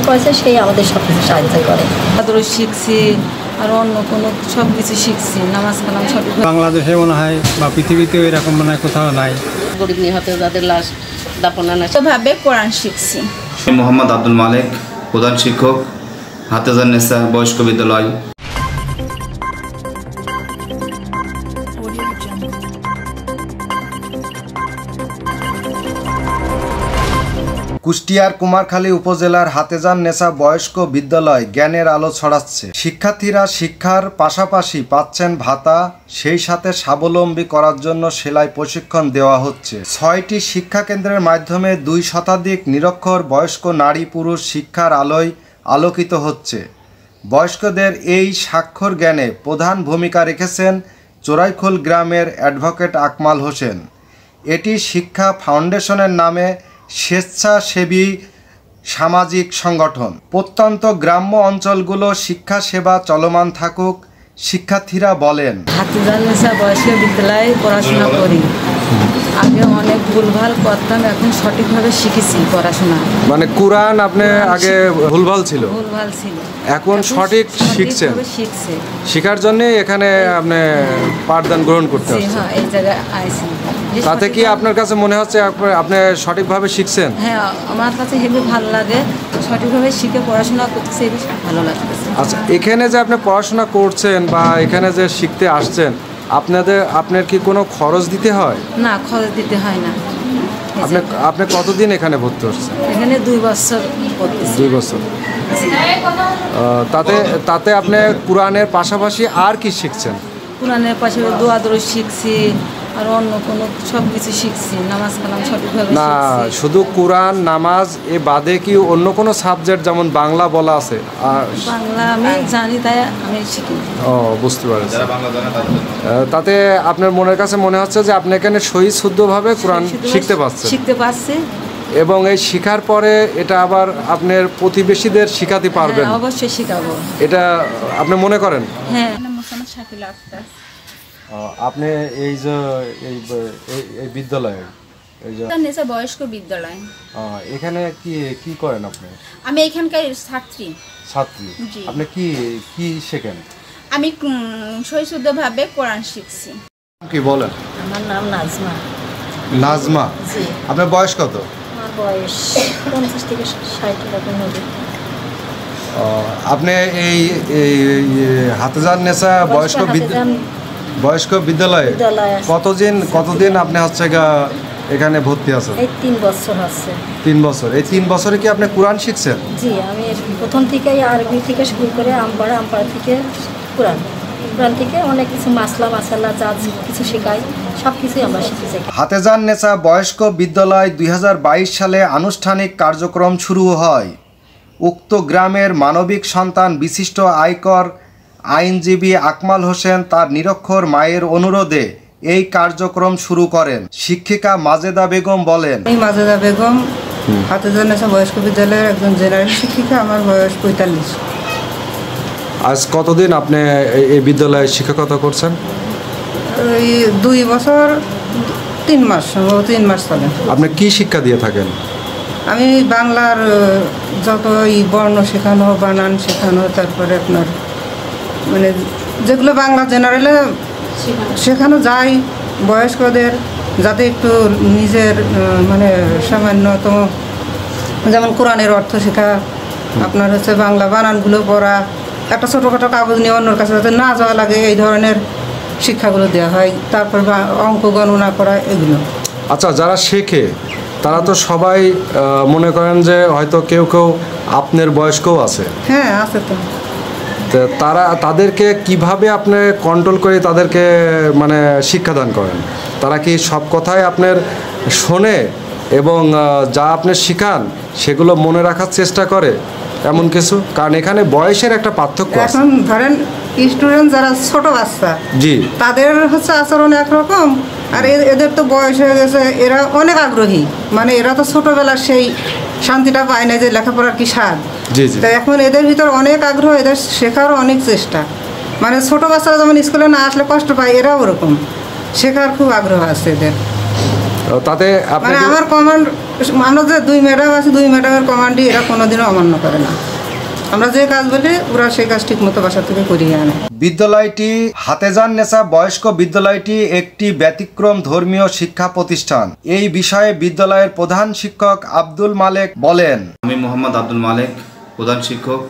করেছে সেই আমাদের সব কিছু সাহায্য করে। আদরও শিখছি আর অন্য কোনো সব কিছু শিখছি, নামাজ কালাম সঠিক। বাংলাদেশে মনে হয় বা পৃথিবীতেও এরকম মনে হয় কোথাও নাই। গরিব নিহত যাদের লাশ দাফনানো ভাবে কোরআন শিখছি। মোহাম্মদ আব্দুল মালিক, প্রধান শিক্ষক, হাতেজান্নেসা বয়স্ক বিদ্যালয়। কুষ্টিয়ার কুমারখালী উপজেলার হাতেজান্নেসা বয়স্ক বিদ্যালয় জ্ঞানের আলো ছড়াচ্ছে। শিক্ষার্থীরা শিক্ষার পাশাপাশি পাচ্ছেন ভাতা, সেই সাথে স্বাবলম্বী করার জন্য সেলাই প্রশিক্ষণ দেওয়া হচ্ছে। 6টি শিক্ষা কেন্দ্রের মাধ্যমে 2 শতাধিক নিরক্ষর বয়স্ক নারী পুরুষ শিক্ষার আলোয় আলোকিত হচ্ছে। বয়স্কদের এই স্বাক্ষর জ্ঞানে প্রধান ভূমিকা রেখেছেন চোরাইখোল গ্রামের অ্যাডভোকেট আকমাল হোসেন। এটি শিক্ষা ফাউন্ডেশনের নামে স্বেচ্ছাসেবী সামাজিক সংগঠন। প্রত্যন্ত গ্রাম্য অঞ্চলগুলো শিক্ষা সেবা চলমান থাকুক, শিক্ষার্থীরা বলেন। হাতেজান্নেসা বয়স্ক বিদ্যালয়ে পড়াশোনা করি। আগে অনেক ভুলভাল করতাম, এখন সঠিকভাবে শিখেছি পড়াশোনা। মানে কোরআন আপনি আগে ভুলভাল ছিল, এখন সঠিক শিখছেন। শেখার জন্য এখানে আপনি পাঠদান গ্রহণ করতে হচ্ছে। এই জায়গায় আইছি। তাতে কি আপনার কাছে মনে হচ্ছে আপনি সঠিকভাবে শিখছেন? হ্যাঁ, আমার কাছে হেবি ভালো লাগে, সঠিকভাবে শিখে পড়াশোনা করতেছে, ভালো লাগতেছে। আচ্ছা, এখানে যে আপনি পড়াশোনা করছেন বা এখানে যে শিখতে আসছেন, আপনার কি কোনো খরচ দিতে হয়? না, খরচ দিতে হয় না। আপনি কতদিন এখানে ভর্তি হচ্ছেন? এখানে 2 বছর পড়তেছি। 2 বছর। তাতে আপনি কোরআনের পাশাপাশি আর কি শিখছেন? কোরআনের পাশাপাশি দোয়া দরুদ শিখছি আর অন্য কোনো সব কিছু শিখছি, নামাজ কালাম সঠিকভাবে না, শুধু কোরআন নামাজ এ বাদে কি অন্য কোনো সাবজেক্ট, যেমন বাংলা বলা আছে? বাংলা আমি জানি, তাই আমি শিখি। ও, বুঝতে পারছি। তাতে আপনার মনের কাছে মনে হচ্ছে যে আপনি এখানে সহি শুদ্ধভাবে কোরআন শিখতে পারছি এবং এই শিখার পরে এটা আবার আপনার প্রতিবেশীদের শিখাতে পারবেন। অবশ্যই শিখাবো, এটা আপনি মনে করেন? হ্যাঁ। আপনি এই যে এই বিদ্যালয়ে হাতেজান্নেসা বয়স্ক বিদ্যালয়, এখানে কি করেন আপনি? আমি এখানকার ছাত্রী। আপনি কি শেখেন? আমি সহিশুদ্ধভাবে কোরআন শিখছি। কি বলেন? আমার নাম নাজমা। নাজমা, আপনার বয়স কত? আমার বয়স 50 থেকে 60 এরকম হবে। আপনি এই হাতেজান্নেসা বয়স্ক বিদ্যালয়ে কতদিন আপনি হচ্ছে এখানে ভর্তি আছেন? এই 3 বছর আছে। 3 বছর। এই 3 বছরে কি আপনি কোরআন শিখছেন? জি, আমি প্রথম থেকেই আরবি থেকে শুরু করে আমপাড়া থেকে কোরআন থেকে অনেক কিছু মাসালা যা কিছু শেখাই, সব কিছুই আমরা শিখেছি। হাতেজান্নেসা বয়স্ক বিদ্যালয় 2022 সালে আনুষ্ঠানিক কার্যক্রম শুরু হয়। উক্ত গ্রামের মানবিক সন্তান বিশিষ্ট আয়কর আইনজীবী আকমাল হোসেন তার নিরক্ষর মায়ের অনুরোধে এই কার্যক্রম শুরু করেন। শিক্ষিকা মাজেদা বেগম বলেন। আমি মাজেদা বেগম, হাতেজান্নেসা বয়স্ক বিদ্যালয়ের একজন জেনারেল শিক্ষিকা। আমার বয়স 45। আজ কতদিন আপনি এই বিদ্যালয়ে শিক্ষকতা করছেন? এই 2 বছর 3 মাস, 3 মাস চলে। আপনি কি শিক্ষা দিয়ে থাকেন? আমি বাংলার যত বর্ণ শেখানো, বানান শেখানো, তারপরে আপনার মানে যেগুলো বাংলা জেনারেলে শেখানো যায় বয়স্কদের, যাতে একটু নিজের মানে সামান্যতম, যেমন কোরআনের অর্থ শেখা, আপনার হচ্ছে বাংলা বানানগুলো পড়া, একটা ছোটোখাটো কাগজ নিয়ে অন্যর কাছে যাতে না যাওয়া লাগে, এই ধরনের শিক্ষাগুলো দেওয়া হয়। তারপর অঙ্ক গণনা করা, এগুলো। আচ্ছা, যারা শেখে তারা তো সবাই মনে করেন যে হয়তো কেউ আপনার বয়স্কও আছে। হ্যাঁ, আছে তো। তাদেরকে কিভাবে আপনি কন্ট্রোল করে তাদেরকে মানে শিক্ষাদান করেন? তারা কি সব কথাই আপনার শোনে এবং যা আপনি শিখান সেগুলো মনে রাখার চেষ্টা করে এমন কিছু? কারণ এখানে বয়সের একটা পার্থক্য আছে। এখন ধরেন স্টুডেন্ট যারা ছোট বাচ্চা, জি, তাদের হচ্ছে আচরণ একরকম, আর এদের তো বয়স হয়ে গেছে, এরা অনেক আগ্রহী। মানে এরা তো ছোটবেলার সেই শান্তিটা পায় না যে লেখাপড়ার কি স্বাদ। তাই এখন এদের ভিতর অনেক আগ্রহ, এদের শেখারও অনেক চেষ্টা। মানে ছোট বাচ্চারা যেমন স্কুলে না আসলে কষ্ট পায়, এরাও ওরকম শেখার খুব আগ্রহ আছে এদের। তাতে মানে আমার কমান্ড আমরা যে 2 ম্যাডাম আছে, 2 ম্যাডামের কমান্ডে এরা কোনোদিনও অমান্য করে না। আমরা যে কাজ বলি ওরা সেই কাজ ঠিক মতো বাসা থেকে করিয়ে আনে। বিদ্যালয়টি হাতেজান নেসা বয়স্ক বিদ্যালয়টি একটি ব্যতিক্রম ধর্মীয় শিক্ষা প্রতিষ্ঠান। এই বিষয়ে বিদ্যালয়ের প্রধান শিক্ষক আব্দুল মালেক বলেন, আমি মোহাম্মদ আব্দুল মালেক, প্রধান শিক্ষক,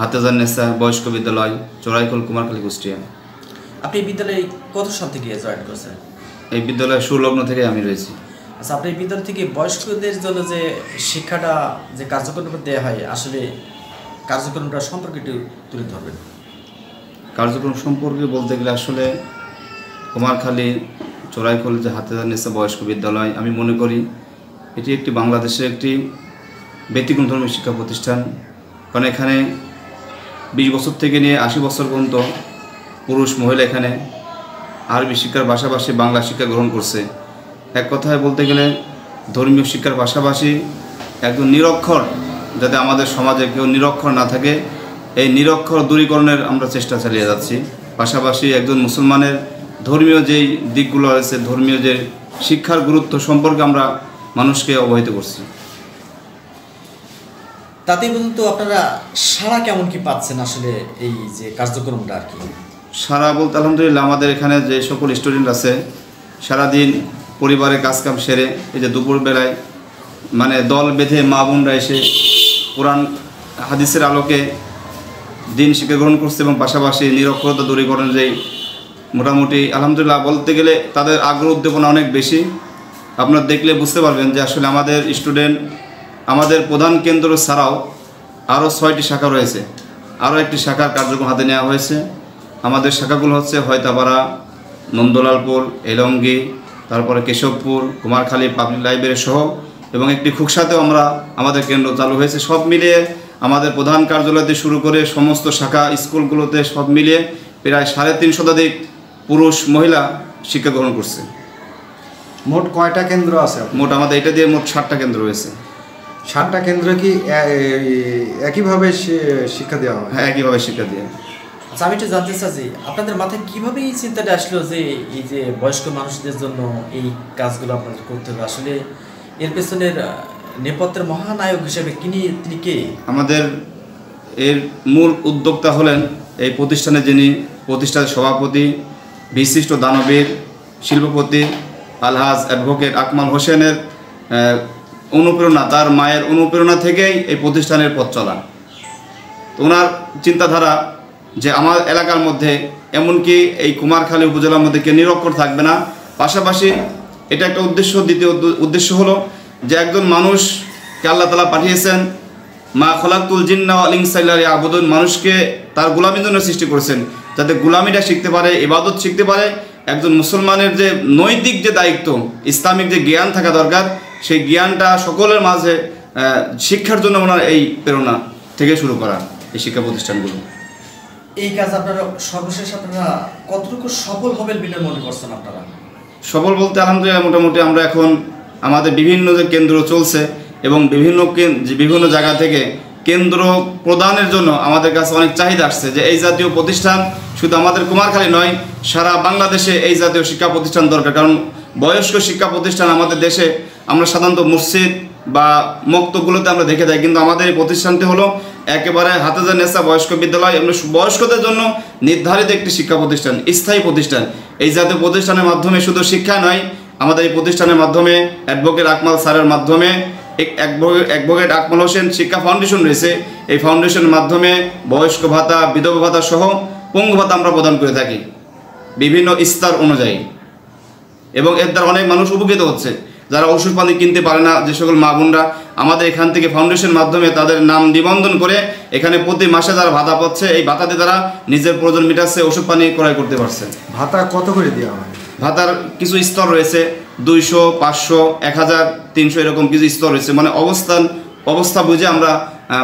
হাতেজান নেসা বয়স্ক বিদ্যালয়, চোরাইখোল, কুমারখালী, কুষ্টিয়া। আপনি বিদ্যালয়ে কত সাল থেকে জয়েন করছেন? এই বিদ্যালয়ের সুলগ্ন থেকে আমি রয়েছি। আচ্ছা, আপনি বিদ্যালয় থেকে বয়স্কদের জন্য যে শিক্ষাটা যে কার্যক্রম দেওয়া হয়, আসলে কার্যক্রমটা সম্পর্কে একটু তুলে ধরবেন। কার্যক্রম সম্পর্কে বলতে গেলে আসলে কুমারখালী চোরাইখোল যে হাতেজান নেসা বয়স্ক বিদ্যালয়, আমি মনে করি এটি একটি বাংলাদেশের একটি ব্যতিক্রম ধর্মীয় শিক্ষা প্রতিষ্ঠান। কারণ এখানে 20 বছর থেকে নিয়ে 80 বছর পর্যন্ত পুরুষ মহিলা এখানে আরবি শিক্ষার পাশাপাশি বাংলা শিক্ষা গ্রহণ করছে। এক কথায় বলতে গেলে ধর্মীয় শিক্ষার পাশাপাশি একজন নিরক্ষর, যাতে আমাদের সমাজে কেউ নিরক্ষর না থাকে, এই নিরক্ষর দূরীকরণের আমরা চেষ্টা চালিয়ে যাচ্ছি। পাশাপাশি একজন মুসলমানের ধর্মীয় যেই দিকগুলো রয়েছে, ধর্মীয় যে শিক্ষার গুরুত্ব সম্পর্কে আমরা মানুষকে অবহিত করছি। তাতে পর্যন্ত আপনারা সারা কেমন কি পাচ্ছেন আসলে এই যে কার্যক্রমটা আর কি? সারা বলতে আলহামদুলিল্লাহ, আমাদের এখানে যে সকল স্টুডেন্ট আছে সারাদিন পরিবারের কাজকাম সেরে এই যে দুপুরবেলায় মানে দল বেঁধে মা বোনরা এসে কোরআন হাদিসের আলোকে দিন শিক্ষা গ্রহণ করছে এবং পাশাপাশি নিরক্ষরতা দূরীকরণের যেই মোটামুটি আলহামদুলিল্লাহ বলতে গেলে তাদের আগ্রহ উদ্দীপনা অনেক বেশি। আপনারা দেখলে বুঝতে পারবেন যে আসলে আমাদের স্টুডেন্ট, আমাদের প্রধান কেন্দ্র ছাড়াও আরও 6টি শাখা রয়েছে। আরও একটি শাখার কার্যক্রম হাতে নেওয়া হয়েছে। আমাদের শাখাগুলো হচ্ছে হয়তাপাড়া, নন্দলালপুর, এলঙ্গি, তারপরে কেশবপুর, কুমারখালী পাবলিক লাইব্রেরি সহ এবং একটি খুকসাতেও আমাদের কেন্দ্র চালু হয়েছে। সব মিলিয়ে আমাদের প্রধান কার্যালয়তে শুরু করে সমস্ত শাখা স্কুলগুলোতে সব মিলিয়ে প্রায় 350 শতাধিক পুরুষ মহিলা শিক্ষা গ্রহণ করছে। মোট কয়টা কেন্দ্র আছে? মোট আমাদের এটা দিয়ে মোট 7টা কেন্দ্র রয়েছে। 7টা কেন্দ্র কি একইভাবে শিক্ষা দেওয়া হয়? হ্যাঁ, একইভাবে শিক্ষা দিয়ে। আচ্ছা, আমি একটু জানতে চাচ্ছি আপনাদের মাথায় কীভাবে এই চিন্তাটা আসলো যে এই যে বয়স্ক মানুষদের জন্য এই কাজগুলো আপনাদের করতে হবে? আসলে এর পেছনের নেপথ্যের মহানায়ক হিসেবে তিনি কে? আমাদের এর মূল উদ্যোক্তা হলেন এই প্রতিষ্ঠানের যিনি প্রতিষ্ঠানের সভাপতি, বিশিষ্ট দানবীর, শিল্পপতি আলহাজ অ্যাডভোকেট আকমাল হোসেনের অনুপ্রেরণা, তার মায়ের অনুপ্রেরণা থেকেই এই প্রতিষ্ঠানের পথ চলা। ওনার চিন্তাধারা যে আমার এলাকার মধ্যে এমনকি এই কুমারখালী উপজেলার মধ্যে কেউ নিরক্ষর থাকবে না। পাশাপাশি এটা একটা উদ্দেশ্য। দ্বিতীয় উদ্দেশ্য হলো যে একজন মানুষকে আল্লাহ তাআলা পাঠিয়েছেন, মা খলাকুল জিন্না ওয়াল ইনসা ইল্লা লিয়াবুদুন, মানুষকে তার গোলামির জন্য সৃষ্টি করেছেন, যাতে গোলামিটা শিখতে পারে, ইবাদত শিখতে পারে। একজন মুসলমানের যে নৈতিক যে দায়িত্ব, ইসলামিক যে জ্ঞান থাকা দরকার, সেই জ্ঞানটা সকলের মাঝে শিক্ষার জন্য ওনার এই প্রেরণা থেকে শুরু করা এই শিক্ষা প্রতিষ্ঠানগুলো। এই কাজ আপনারা সর্বশেষ আপনারা কতটুকু সফল হবেন বলে মনে করছেন আপনারা? সফল বলতে আলহামদুলিল্লাহ মোটামুটি আমরা এখন আমাদের বিভিন্ন যে কেন্দ্র চলছে এবং বিভিন্ন জায়গা থেকে কেন্দ্র প্রদানের জন্য আমাদের কাছে অনেক চাহিদা আসছে যে এই জাতীয় প্রতিষ্ঠান শুধু আমাদের কুমারখালী নয়, সারা বাংলাদেশে এই জাতীয় শিক্ষা প্রতিষ্ঠান দরকার। কারণ বয়স্ক শিক্ষা প্রতিষ্ঠান আমাদের দেশে আমরা সাধারণত মসজিদ বা মক্তবগুলোতে আমরা দেখে যাই, কিন্তু আমাদের এই প্রতিষ্ঠানটি হলো একেবারে হাতেজান নেসা বয়স্ক বিদ্যালয়। আমরা বয়স্কদের জন্য নির্ধারিত একটি শিক্ষা প্রতিষ্ঠান, স্থায়ী প্রতিষ্ঠান। এই জাতীয় প্রতিষ্ঠানের মাধ্যমে শুধু শিক্ষা নয়, আমাদের এই প্রতিষ্ঠানের মাধ্যমে অ্যাডভোকেট আকমাল স্যারের মাধ্যমে অ্যাডভোকেট আকমাল হোসেন শিক্ষা ফাউন্ডেশন রয়েছে। এই ফাউন্ডেশনের মাধ্যমে বয়স্ক ভাতা, বিধবা ভাতা সহ পঙ্গু ভাতা আমরা প্রদান করে থাকি বিভিন্ন স্তর অনুযায়ী, এবং এর দ্বারা অনেক মানুষ উপকৃত হচ্ছে। যারা ওষুধ পানি কিনতে পারে না, যে সকল মা বোনরা আমাদের এখান থেকে ফাউন্ডেশন মাধ্যমে তাদের নাম নিবন্ধন করে এখানে প্রতি মাসে যারা ভাতা পাচ্ছে, এই ভাতাতে তারা নিজের প্রয়োজন মেটাচ্ছে, ওষুধ পানি ক্রয় করতে পারছে। ভাতা কত করে দেওয়া হয়? ভাতার কিছু স্তর রয়েছে, 200, 500, 1000, 300 এরকম কিছু স্তর রয়েছে। মানে অবস্থা বুঝে আমরা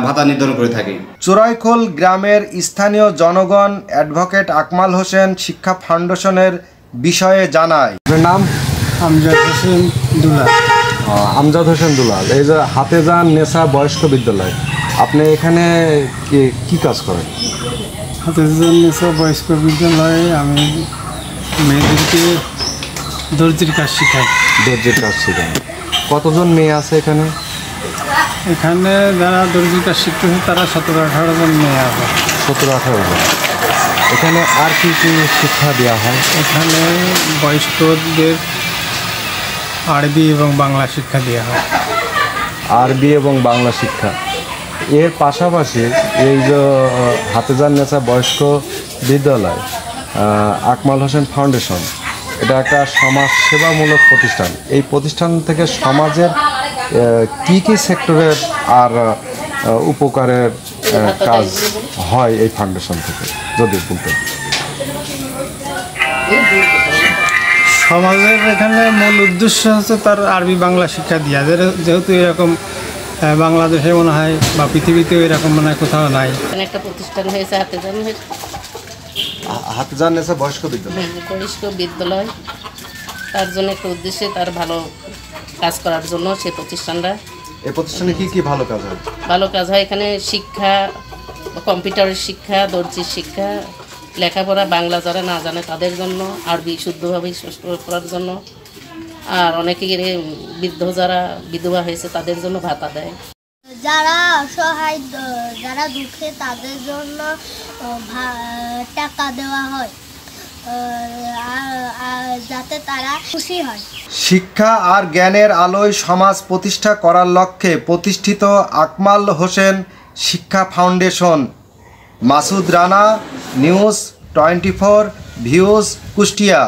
ভাতা নির্ধারণ করে থাকি। চোরাইখোল গ্রামের স্থানীয় জনগণ অ্যাডভোকেট আকমাল হোসেন শিক্ষা ফাউন্ডেশনের বিষয়ে জানায়। নাম আমজাদ হোসেন দুলাল। আমজাদ হোসেন দুলাল, এই যে হাতেজান নেসা বয়স্ক বিদ্যালয়, আপনি এখানে কি কাজ করেন? হাতেজান নেসা বয়স্ক বিদ্যালয়ে আমি মেয়েদেরকে দর্জির কাজ শেখাই। দর্জির কাজ শেখান। কতজন মেয়ে আছে এখানে? এখানে যারা দর্জি কাজ শিখতেছে তারা 17-18 জন মেয়ে আছে। 17-18 জন। এখানে আর কি কি শিক্ষা দেওয়া হয়? এখানে বয়স্কদের আরবি এবং বাংলা শিক্ষা দেওয়া হয়। আরবি এবং বাংলা শিক্ষা। এর পাশাপাশি এই যে হাফেজান্নেছা বয়স্ক বিদ্যালয়, আকমাল হোসেন ফাউন্ডেশন, এটা একটা সমাজসেবামূলক প্রতিষ্ঠান। এই প্রতিষ্ঠান থেকে সমাজের কি কি সেক্টরের আর উপকারের কাজ হয় এই ফাউন্ডেশন থেকে যদি বলতেন? সমাজের এখানে মূল উদ্দেশ্য হচ্ছে তার আরবি বাংলা শিক্ষা দেওয়া, যেহেতু এরকম বাংলাদেশে মনে হয় বা পৃথিবীতেও এরকম মনে হয় কোথাও নাই। এখানে একটা প্রতিষ্ঠান হয়েছে হাফেজান্নেছা বয়স্ক বিদ্যালয়, বয়স্ক বিদ্যালয়, তার জন্য একটা উদ্দেশ্যে তার ভালো কাজ করার জন্য সেই প্রতিষ্ঠানটা। এই প্রতিষ্ঠানে কি কি ভালো কাজ হয়? ভালো কাজ হয় এখানে শিক্ষা, কম্পিউটারের শিক্ষা, দর্জির শিক্ষা, লেখাপড়া, বাংলা যারা না জানে তাদের জন্য, আরবি শুদ্ধভাবে সুষ্ঠুভাবে পড়ার জন্য, আর অনেকে বৃদ্ধ যারা বিধবা হয়েছে তাদের জন্য ভাতা দেয়। যারা অসহায়, যারা দুঃখে তাদের জন্য টাকা দেওয়া হয় যাতে তারা খুশি হয়। শিক্ষা আর জ্ঞানের আলোয় সমাজ প্রতিষ্ঠা করার লক্ষ্যে প্রতিষ্ঠিত আকমাল হোসেন শিক্ষা foundation. Masud Rana, news 24 views, Kushtia.